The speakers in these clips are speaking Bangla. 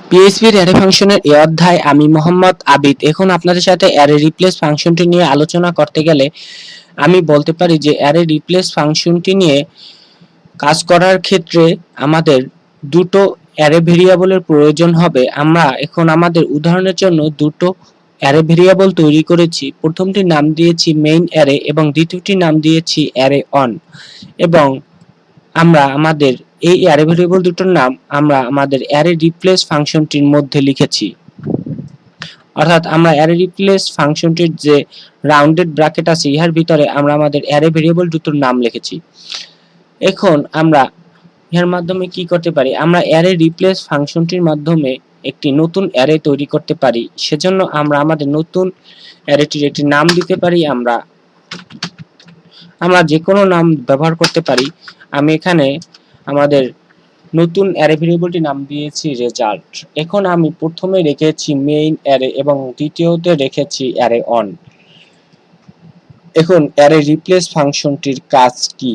পিএইচপির অ্যারে ফাংশনের এই অধ্যায় আমি মোহাম্মদ আবিদ এখন আপনাদের সাথে অ্যারে রিপ্লেস ফাংশনটি নিয়ে আলোচনা করতে গেলে আমি বলতে পারি যে অ্যারে রিপ্লেস ফাংশনটি নিয়ে কাজ করার ক্ষেত্রে আমাদের দুটো অ্যারে ভেরিয়েবলের প্রয়োজন হবে। আমরা এখন আমাদের উদাহরণের জন্য দুটো অ্যারে ভেরিয়েবল তৈরি করেছি। প্রথমটির নাম দিয়েছি মেইন অ্যারে এবং দ্বিতীয়টির নাম দিয়েছি অ্যারে অন। এবং আমরা আমাদের এই অ্যারে ভেরিয়েবল দুটোর নাম আমরা আমাদের অ্যারে রিপ্লেস ফাংশনটির মধ্যে লিখেছি। অর্থাৎ আমরা অ্যারে রিপ্লেস ফাংশনটির যে রাউন্ডেড ব্র্যাকেট আছে ইহার ভিতরে আমরা আমাদের অ্যারে ভেরিয়েবল দুটোর নাম লিখেছি। এখন আমরা এর মাধ্যমে কি করতে পারি? আমরা অ্যারে রিপ্লেস ফাংশনটির মাধ্যমে একটি নতুন অ্যারে তৈরি করতে পারি। সেজন্য আমরা আমাদের নতুন অ্যারেটির একটি নাম দিতে পারি। আমরা যে কোনো নাম ব্যবহার করতে পারি। আমি এখানে আমাদের নতুন অ্যারে ভেরিয়েবলটির নাম দিয়েছি রেজাল্ট। এখন আমি প্রথমে রেখেছি মেইন অ্যারে এবং দ্বিতীয়তে রেখেছি অ্যারে অন। এখন অ্যারে রিপ্লেস ফাংশনটির কাজ কি?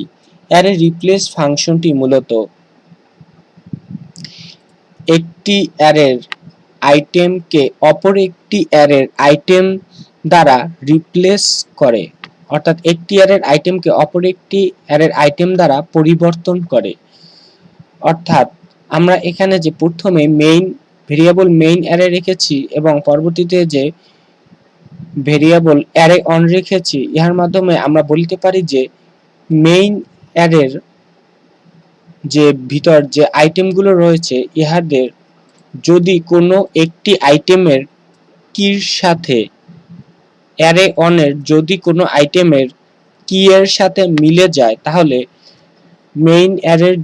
অ্যারে রিপ্লেস ফাংশনটি মূলত একটি অ্যারের আইটেমকে অপর একটি অ্যারের আইটেম দ্বারা রিপ্লেস করে। অর্থাৎ একটি অ্যারের আইটেমকে অপর একটি অ্যারের আইটেম দ্বারা পরিবর্তন করে। অর্থাৎ আমরা এখানে যে প্রথমে মেইন ভেরিয়েবল মেইন অ্যারে রেখেছি এবং পরবর্তীতে যে ভেরিয়েবল অ্যারে অন রেখেছি, ইহার মাধ্যমে আমরা বলতে পারি যে মেইন অ্যারের যে ভিতর যে আইটেমগুলো রয়েছে ইহাদের যদি কোনো একটি আইটেমের কির সাথে অ্যারে অনের যদি কোনো আইটেমের কি এর সাথে মিলে যায় তাহলে মেইন অ্যারের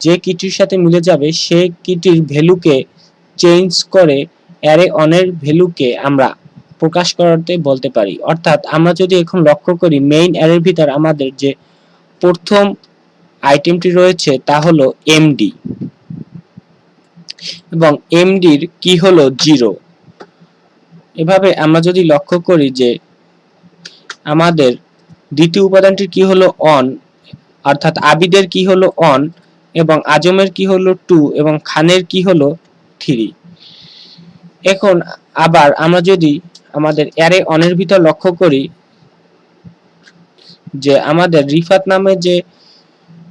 যে কিটির সাথে মিলে যাবে সেই কিটির ভ্যালুকে চেঞ্জ করে অ্যারে অনের ভ্যালুকে আমরা প্রকাশ করতে বলতে পারি। অর্থাৎ আমরা যদি এখন লক্ষ্য করি মেইন অ্যারের ভিতর আমাদের যে প্রথম আইটেমটি রয়েছে তা হলো এমডি এবং এমডির কি হলো 0। এভাবে আমরা যদি লক্ষ্য করি যে আমাদের দ্বিতীয় উপাদানটির কি হলো অন, অর্থাৎ আবিদের কি হলো অন এবং আজমের কি হলো 2 এবং খানের কি হলো 3। এখন আবার আমরা যদি আমাদের অ্যারে অনের ভিতর লক্ষ্য করি যে আমাদের রিফাত নামে যে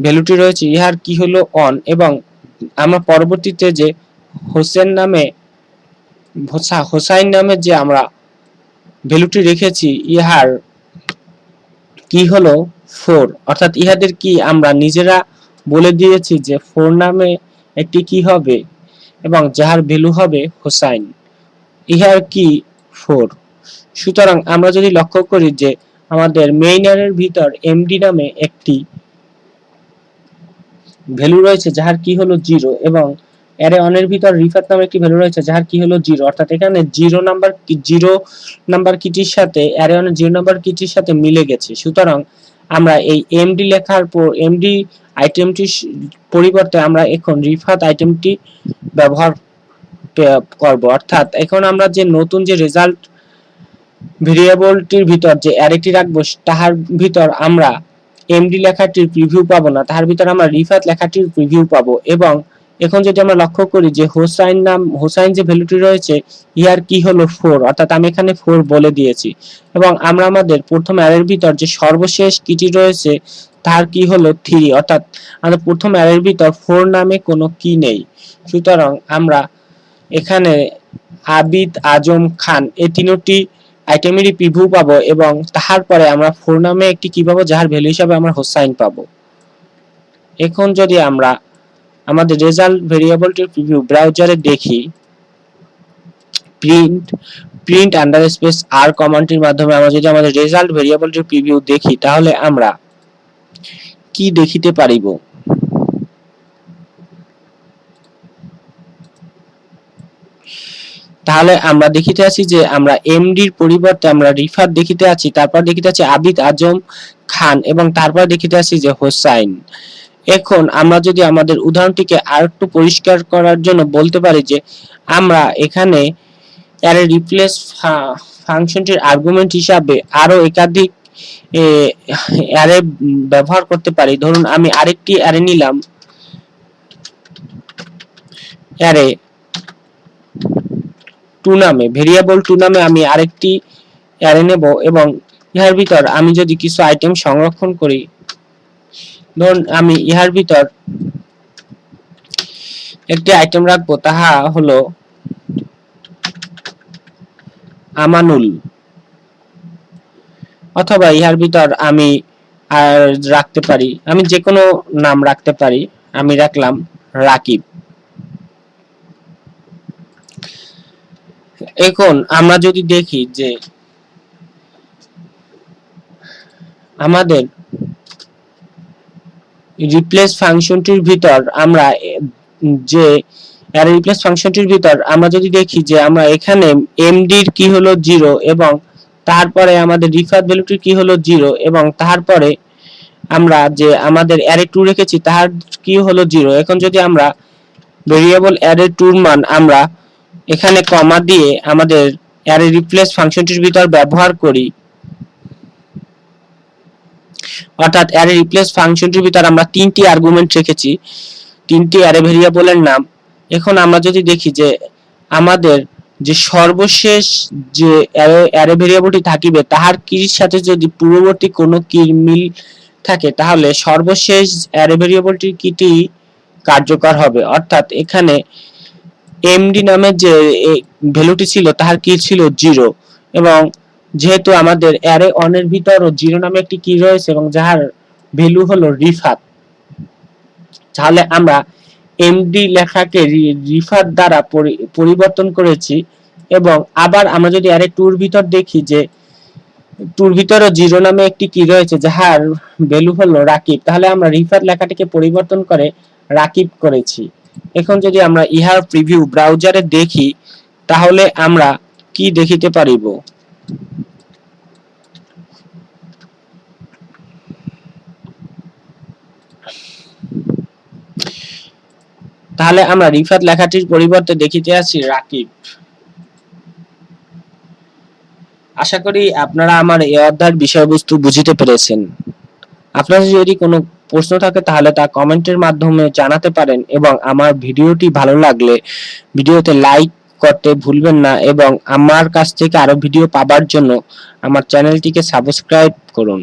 ভ্যালুটি রয়েছে ইহার কি হলো অন এবং আমরা পরবর্তীতে যে হোসাইন নামে যে আমরা ভ্যালুটি রেখেছি ইহার কি হলো 4। অর্থাৎ ইহাদের কি আমরা নিজেরা বলে দিয়েছি যে 4 নামে একটি কি হবে এবং যার ভ্যালু হবে হোসাইন, ইহার কি 4। সুতরাং আমরা যদি লক্ষ্য করি যে আমাদের মেইন অ্যারের ভিতর এমডি নামে একটি ভ্যালু রয়েছে যার কি হলো 0 এবং অ্যারে অনের ভিতর রিফাত নামে একটি ভ্যালু রয়েছে যার কি হলো 0। অর্থাৎ এখানে 0 নাম্বার কিটির সাথে অ্যারে অনের 0 নাম্বার কিটির সাথে মিলে গেছে। সুতরাং আমরা এই এমডি লেখার পর এমডি আইটেমটির পরিবর্তে আমরা এখন রিফাত আইটেমটি ব্যবহার করব। অর্থাৎ এখন আমরা যে নতুন যে রেজাল্ট ভেরিয়েবলটির ভিতর যে অ্যারেটি রাখবো তাহার ভিতর আমরা এমডি লেখাটির প্রিভিউ পাবো না, তার ভিতর আমরা রিফাত লেখাটির প্রিভিউ পাবো। এবং এখন যদি আমরা লক্ষ্য করি যে হোসাইন যে ভ্যালুটি রয়েছে ইহার কি হলো 4, অর্থাৎ আমি এখানে 4 বলে দিয়েছি এবং আমরা আমাদের প্রথম অ্যারের ভিতর যে সর্বশেষ কিটি রয়েছে তার কি হলো 3, অর্থাৎ আমাদের প্রথম অ্যারের ভিতর 4 নামে কোনো কি নেই। সুতরাং আমরা এখানে আবিদ, আজম, খান এই তিনটি আইটেমেরই প্রিভিউ পাবো এবং তাহার পরে আমরা 4 নামে একটি কি পাবো যার ভ্যালু হিসাবে আমরা হোসাইন পাবো। এখন যদি আমরা আমাদের রেজাল্ট ভেরিয়েবলটির প্রিভিউ ব্রাউজারে দেখি, প্রিন্ট আন্ডার স্পেস আর কমান্ডটির মাধ্যমে আমরা যদি আমাদের রেজাল্ট ভেরিয়েবলটির প্রিভিউ দেখি তাহলে আমরা কি দেখিতে পারিব? তাহলে আমরা দেখিতে আছি যে আমরা এমডির পরিবর্তে আমরা রিফাত দেখিতে আছি, তারপর দেখিতে আছি আবিদ, আজম, খান এবং তারপর দেখিতে আছি যে হোসাইন। এখন আমরা যদি আমাদের উদাহরণটিকে আরেকটু পরিষ্কার করার জন্য বলতে পারি যে আমরা এখানে অ্যারে রিপ্লেস ফাংশনটির আর্গুমেন্ট হিসাবে আরো একাধিক অ্যারে ব্যবহার করতে পারি। ধরুন আমি আরেকটি অ্যারে নিলাম, অ্যারে টু নামে ভেরিয়েবল টু নামে আমি আরেকটি অ্যারে নেব এবং ইহার ভিতর আমি যদি কিছু আইটেম সংরক্ষণ করি, ধরুন আমি ইহার ভিতর একটি আইটেম রাখবো, তাহা হলো আমানুল, অথবা ইহার ভিতর আমি আর রাখতে পারি, আমি যে কোনো নাম রাখতে পারি, আমি রাখলাম রাকিব। এখন আমরা যদি দেখি যে আমাদের রিপ্লেস ফাংশনটির ভিতর আমরা যে অ্যারে রিপ্লেস ফাংশনটির ভিতর আমরা যদি দেখি যে আমরা এখানে এমডির কি হলো 0 এবং তারপরে আমাদের রিফাত ভ্যালুটির কি হলো 0 এবং তারপরে আমরা যে আমাদের অ্যারে 2 রেখেছি তার কি হলো 0। এখন যদি আমরা ভেরিয়েবল অ্যারে 2 এর মান আমরা এখানে কমা দিয়ে আমাদের অ্যারে রিপ্লেস ফাংশনটির ভিতর ব্যবহার করি, অর্থাৎ অ্যারে রিপ্লেস ফাংশনটির ভিতর আমরা তিনটি আর্গুমেন্ট রেখেছি, তিনটি অ্যারে ভেরিয়েবলের নাম। এখন আমরা যদি দেখি যে আমাদের যে সর্বশেষ যে অ্যারে ভেরিয়েবলটি থাকিবে তাহার কির সাথে যদি পূর্ববর্তী কোনো কির মিল থাকে তাহলে সর্বশেষ অ্যারে ভেরিয়েবলটির কিটি কার্যকর হবে, অর্থাৎ এখানে এমডি নামের যে ভ্যালুটি ছিল তাহার কি ছিল 0 এবং যেহেতু আমাদের অ্যারে অন এর ভিতরও 0 নামে একটি কি রয়েছে এবং যার ভ্যালু হলো রিফাত, তাহলে আমরা এমডি লেখাকে রিফাত দ্বারা পরিবর্তন করেছি। এবং আবার আমরা যদি অ্যারে 2 এর ভিতর দেখি যে 2 এর ভিতরও 0 নামে একটি কি রয়েছে যার ভ্যালু হলো রাকিব, তাহলে আমরা রিফাত লেখাটিকে পরিবর্তন করে রাকিব করেছি। এখন যদি আমরা ইহার প্রিভিউ ব্রাউজারে দেখি তাহলে আমরা কি দেখিতে পারিব, তাহলে আমরা রিফাত লেখাটির পরিবর্তে দেখিতে আছি রাকিব। আশা করি আপনারা আমার এই অধ্যায়ের বিষয়বস্তু বুঝিতে পেরেছেন। আপনাদের যদি কোনো প্রশ্ন থাকে তাহলে তা কমেন্টের মাধ্যমে জানাতে পারেন এবং আমার ভিডিওটি ভালো লাগলে ভিডিওতে লাইক করতে ভুলবেন না এবং আমার কাছ থেকে আরো ভিডিও পাবার জন্য আমার চ্যানেলটিকে সাবস্ক্রাইব করুন।